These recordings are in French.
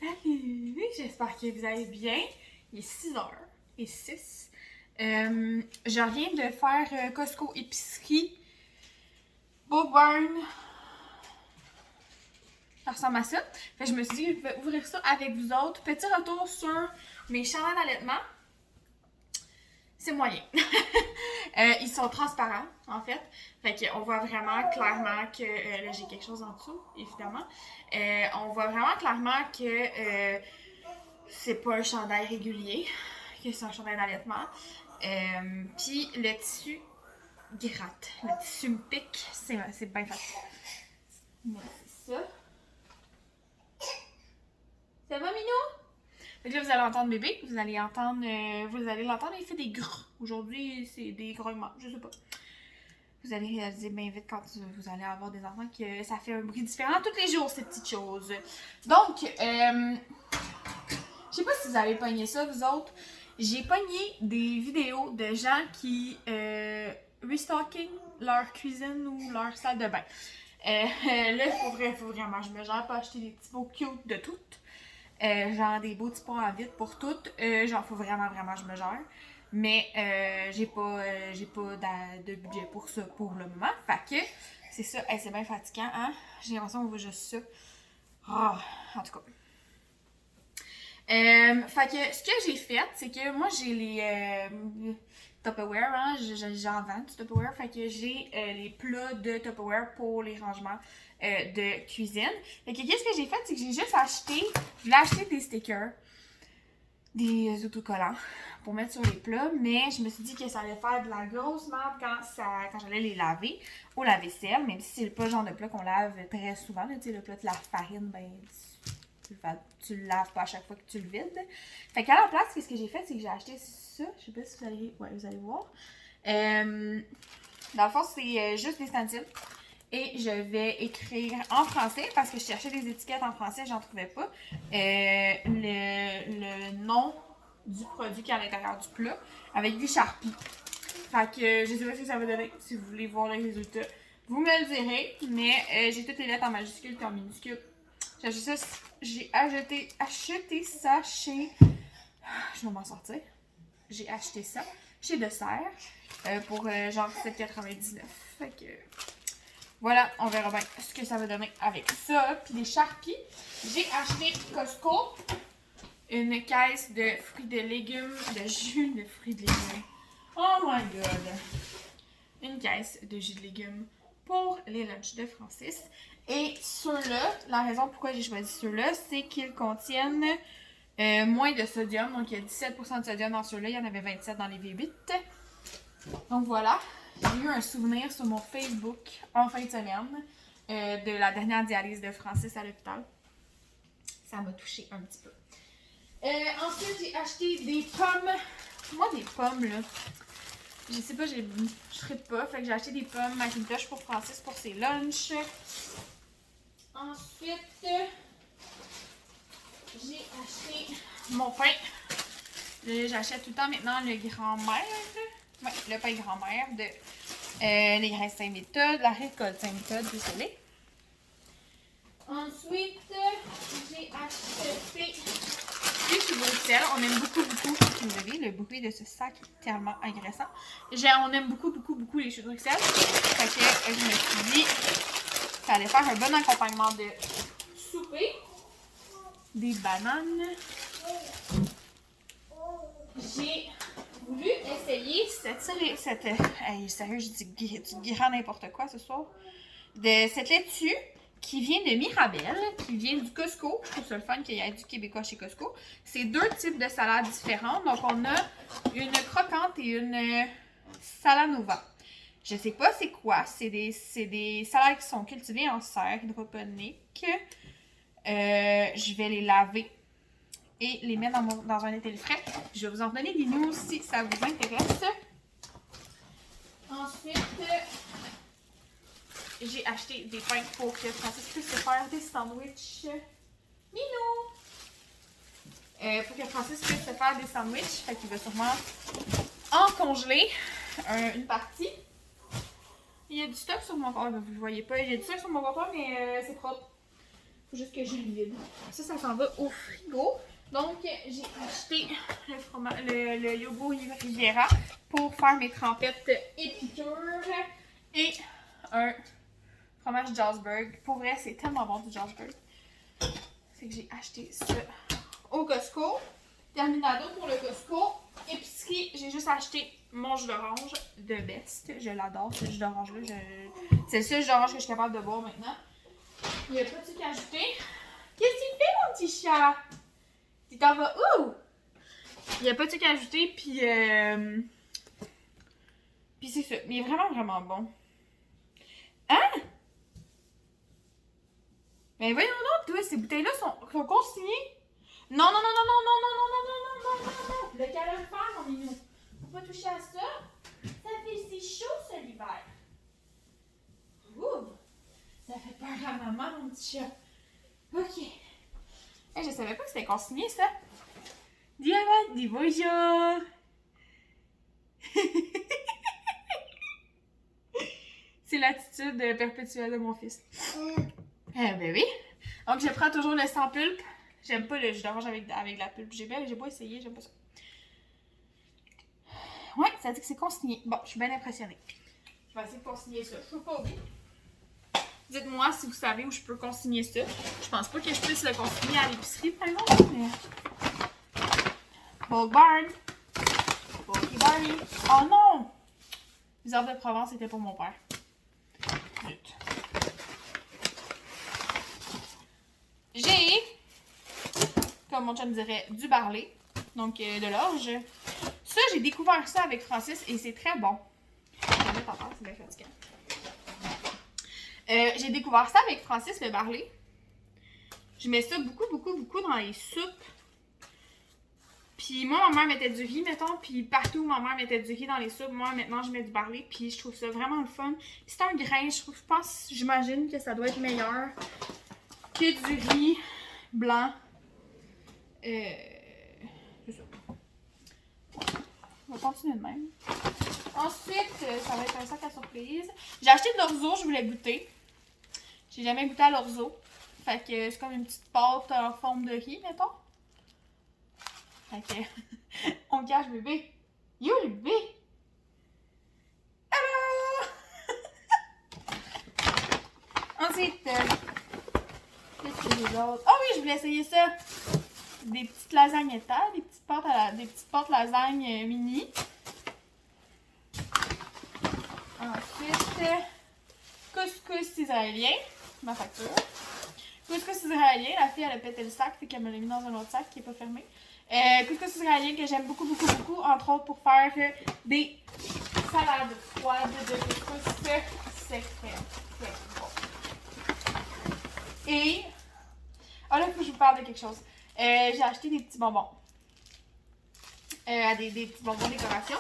Salut! J'espère que vous allez bien. Il est 6h06. Je reviens de faire Costco épicerie. Book Barn. Ça ressemble à ça. Fait que je me suis dit que je vais ouvrir ça avec vous autres. Petit retour sur mes chandails d'allaitement. C'est moyen. Ils sont transparents, en fait. Fait qu'on voit vraiment clairement que... là, j'ai quelque chose en dessous, évidemment. On voit vraiment clairement que c'est pas un chandail régulier, que c'est un chandail d'allaitement. Puis le tissu gratte. Le tissu me pique. C'est bien facile. Mais c'est ça. Ça va, Minou? Donc là, vous allez entendre bébé, vous allez l'entendre, il fait des grrr. Aujourd'hui, c'est des grognements, je sais pas. Vous allez réaliser bien vite quand vous allez avoir des enfants que ça fait un bruit différent tous les jours, ces petites choses. Donc, je sais pas si vous avez pogné ça, vous autres. J'ai pogné des vidéos de gens qui restocking leur cuisine ou leur salle de bain. Là, il faut vraiment, je me gère pas acheter des petits pots cute de toutes. Genre des beaux petits pots en vide pour toutes. Genre, faut vraiment, je me gère. Mais j'ai pas de budget pour ça pour le moment. Fait que c'est ça. Hey, c'est bien fatigant, hein? J'ai l'impression qu'on voit juste ça. Oh, en tout cas. Fait que ce que j'ai fait, c'est que moi j'ai les Tupperware, hein, j'en vends du Tupperware, fait que j'ai les plats de Tupperware pour les rangements de cuisine. Fait que qu'est-ce que j'ai fait, c'est que j'ai juste je voulais acheter des stickers, des autocollants pour mettre sur les plats, mais je me suis dit que ça allait faire de la grosse merde quand j'allais les laver au lave-vaisselle, même si c'est pas le genre de plat qu'on lave très souvent, tu sais, le plat de la farine, ben tu le laves pas à chaque fois que tu le vides. Fait qu'à la place, qu'est-ce que j'ai fait, c'est que j'ai acheté ça. Je sais pas si vous allez voir. Dans le fond, c'est juste des stencils. Et je vais écrire en français, parce que je cherchais des étiquettes en français, j'en trouvais pas. Le nom du produit qui est à l'intérieur du plat, avec du Sharpie. Fait que je sais pas ce que ça va donner. Si vous voulez voir les résultats, vous me le direz. Mais j'ai toutes les lettres en majuscule et en minuscule. J'ai acheté ça chez... Je vais m'en sortir. J'ai acheté ça chez Dessert pour genre 7,99. Fait que... Voilà, on verra bien ce que ça va donner avec ça. Puis des Sharpies. J'ai acheté Costco une caisse de fruits de légumes, de jus de fruits de légumes. Oh my god! Une caisse de jus de légumes pour les lunchs de Francis. Et ceux-là, la raison pourquoi j'ai choisi ceux-là, c'est qu'ils contiennent moins de sodium. Donc, il y a 17% de sodium dans ceux-là. Il y en avait 27 dans les V8. Donc, voilà. J'ai eu un souvenir sur mon Facebook en fin de semaine de la dernière dialyse de Francis à l'hôpital. Ça m'a touchée un petit peu. Ensuite, j'ai acheté des pommes. Moi, des pommes, là. Je sais pas, je serais pas. Fait que j'ai acheté des pommes Macintosh pour Francis pour ses lunchs. Ensuite, j'ai acheté mon pain. J'achète tout le temps maintenant le grand-mère. Oui, le pain grand-mère de les graisses Saint-Méthode, la récolte Saint-Méthode, désolé. Ensuite, j'ai acheté du chez Bruxelles. On aime beaucoup, vous avez le bruit de ce sac tellement agressant. On aime beaucoup les choux de Bruxelles. Fait que je me suis dit ça allait faire un bon accompagnement de souper. Des bananes. J'ai voulu essayer cette hey, sérieux, je dis du grand n'importe quoi ce soir. De cette laitue qui vient de Mirabelle, qui vient du Costco. Je trouve ça le fun qu'il y ait du québécois chez Costco. C'est deux types de salades différentes. Donc, on a une croquante et une salanova. Je sais pas c'est quoi. C'est des salades qui sont cultivées en serre hydroponique. Je vais les laver et les mettre dans un étel frais. Je vais vous en donner des news si ça vous intéresse. Ensuite, j'ai acheté des pains pour que Francis puisse se faire des sandwichs. Minou! Pour que Francis puisse se faire des sandwichs. Fait qu'il va sûrement en congeler une partie. Il y a du stock sur mon comptoir. Vous le voyez pas. Il y a du stock sur mon comptoir, mais c'est propre. Faut juste que je le vide. Ça s'en va au frigo. Donc, j'ai acheté le yogourt Riviera pour faire mes trempettes épicures et un fromage Jarlsberg. Pour vrai, c'est tellement bon du Jarlsberg. C'est que j'ai acheté ça au Costco. Terminado pour le Costco. Épicerie, j'ai juste acheté mon jus d'orange de Best. Je l'adore, ce jus d'orange-là. C'est le seul jus d'orange que je suis capable de boire maintenant. Il n'y a pas de truc à ajouter. Qu'est-ce qu'il fait, mon petit chat? Tu t'en vas où? Il n'y a pas de truc à ajouter, puis c'est ça. Mais il est vraiment, vraiment bon. Hein? Mais voyons donc, toi, ces bouteilles-là sont consignées. Non, non, non, non, non, non, non, non, non, non, non, non, non, non. Le calorifère, mon minou. Faut pas toucher à ça. Ça fait si chaud, ça, l'hiver. Ouh! Ça fait peur à maman, mon petit chat. Ok. Hey, je savais pas que c'était consigné, ça. Dis bonjour. C'est l'attitude perpétuelle de mon fils. Ben oui. Donc, je prends toujours le sans pulpe. J'aime pas le jus d'orange avec la pulpe. J'ai pas essayé, j'aime pas ça. Ouais, ça dit que c'est consigné. Bon, je suis bien impressionnée. Je vais essayer de consigner ça. Je peux pas oublier. Dites-moi si vous savez où je peux consigner ça. Je pense pas que je puisse le consigner à l'épicerie, par exemple, mais... Bulk Barn. Bulky Barney. Oh non! Les herbes de Provence, c'était pour mon père. Zut. J'ai, comme mon chum dirait, du barley. Donc, de l'orge. Ça, j'ai découvert ça avec Francis et c'est très bon. Je vais mettre en place, c'est bien fatigant. J'ai découvert ça avec Francis, le barley. Je mets ça beaucoup dans les soupes. Puis moi, ma mère mettait du riz, mettons. Puis partout où ma mère mettait du riz dans les soupes, moi, maintenant, je mets du barley. Puis je trouve ça vraiment le fun. C'est un grain, j'imagine que ça doit être meilleur que du riz blanc. C'est ça. On va continuer de même. Ensuite, ça va être un sac à surprise. J'ai acheté de l'orzo, je voulais goûter. J'ai jamais goûté à l'orzo. Fait que c'est comme une petite pâte en forme de riz, mettons. Fait que on cache bébé. Yo le bébé! Allô! Ensuite, qu'est-ce que j'ai d'autre? Oh oui, je voulais essayer ça! Des petites lasagnettes, des petites pâtes lasagne mini. Ensuite, couscous israélien, ma facture. Couscous israélien, la fille elle a pété le sac, fait qu'elle me l'a mis dans un autre sac qui n'est pas fermé. Couscous israélien que j'aime beaucoup, entre autres pour faire des salades froides de couscous. C'est très bon. Et, oh là, il faut que je vous parle de quelque chose. J'ai acheté des petits bonbons. Des petits bonbons décoration.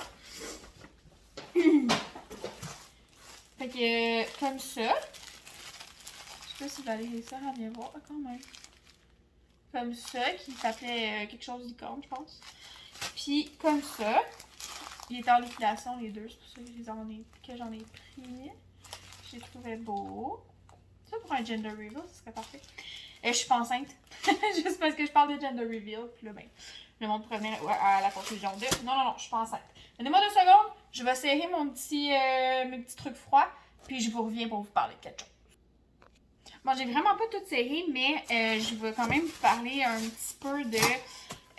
Fait que, comme ça. Je sais pas si Valérie ça va bien voir quand même. Comme ça, qui s'appelait quelque chose d'icône, je pense. Puis, comme ça. Il était en liquidation, les deux. C'est pour ça que j'en ai pris. Je les trouvais beaux. Ça, pour un gender reveal, ce serait parfait. Je suis pas enceinte. Juste parce que je parle de gender reveal. Puis là, ben, le monde pourrait venir à la conclusion de non, je suis pas enceinte. Donnez-moi 2 secondes. Je vais serrer mes petits trucs froids. Puis je vous reviens pour vous parler de quelque chose. Bon, j'ai vraiment pas tout serré, mais je vais quand même vous parler un petit peu de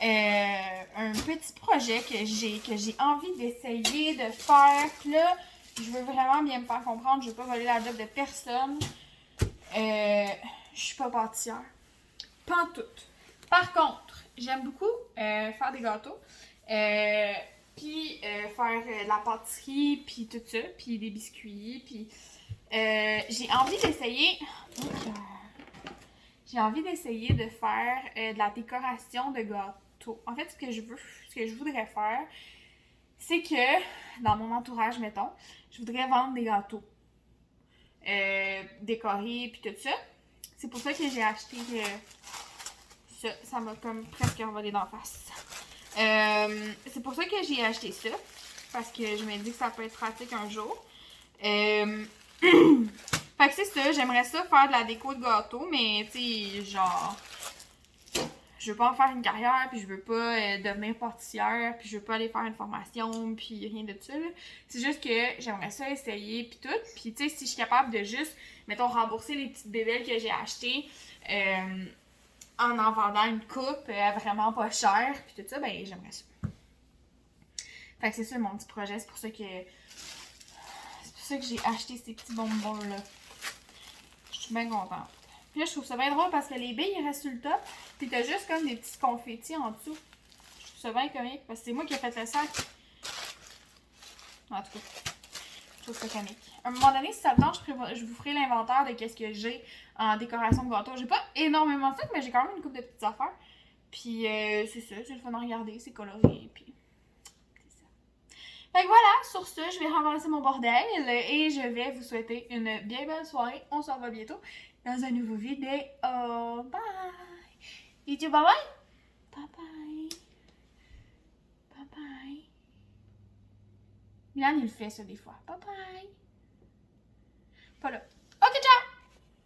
un petit projet que j'ai envie d'essayer de faire. Puis là, je veux vraiment bien me faire comprendre. Je veux pas voler la job de personne. Je suis pas pâtissière. Pantoute. Par contre, j'aime beaucoup faire des gâteaux. Puis faire de la pâtisserie, puis tout ça. Puis des biscuits, puis... j'ai envie d'essayer... J'ai envie d'essayer de faire de la décoration de gâteaux. En fait, ce que je voudrais faire, c'est que, dans mon entourage, mettons, je voudrais vendre des gâteaux. Décorés, puis tout ça. C'est pour ça que j'ai acheté ça. Ça m'a comme presque envolé d'en face. C'est pour ça que j'ai acheté ça. Parce que je me dis que ça peut être pratique un jour. Fait que c'est ça, j'aimerais ça faire de la déco de gâteau, mais tu sais, genre... Je veux pas en faire une carrière, puis je veux pas devenir pâtissière, puis je veux pas aller faire une formation, puis rien de ça, là. C'est juste que j'aimerais ça essayer, puis tout. Puis tu sais, si je suis capable de juste, mettons, rembourser les petites bébelles que j'ai achetées en vendant une coupe vraiment pas chère, puis tout ça, ben j'aimerais ça. Fait que c'est ça mon petit projet, c'est pour ça que j'ai acheté ces petits bonbons-là. Je suis bien contente. Puis là, je trouve ça bien drôle parce que les billes, ils restent sur le top. Puis t'as juste comme des petits confettis en dessous. Je trouve ça bien comique parce que c'est moi qui ai fait le sac. En tout cas, je trouve ça comique. À un moment donné, si ça me tente, je vous ferai l'inventaire de qu'est-ce que j'ai en décoration de gâteau. J'ai pas énormément de sacs, mais j'ai quand même une couple de petites affaires. Puis c'est ça, c'est le fun à regarder, c'est coloré. Puis c'est ça. Fait que voilà, sur ce, je vais ramasser mon bordel et je vais vous souhaiter une bien belle soirée. On se revoit bientôt dans un nouveau vidéo. Bye! You too, bye bye! Bye bye! Bye bye! Milan, il fait ça des fois. Bye bye! Pas là.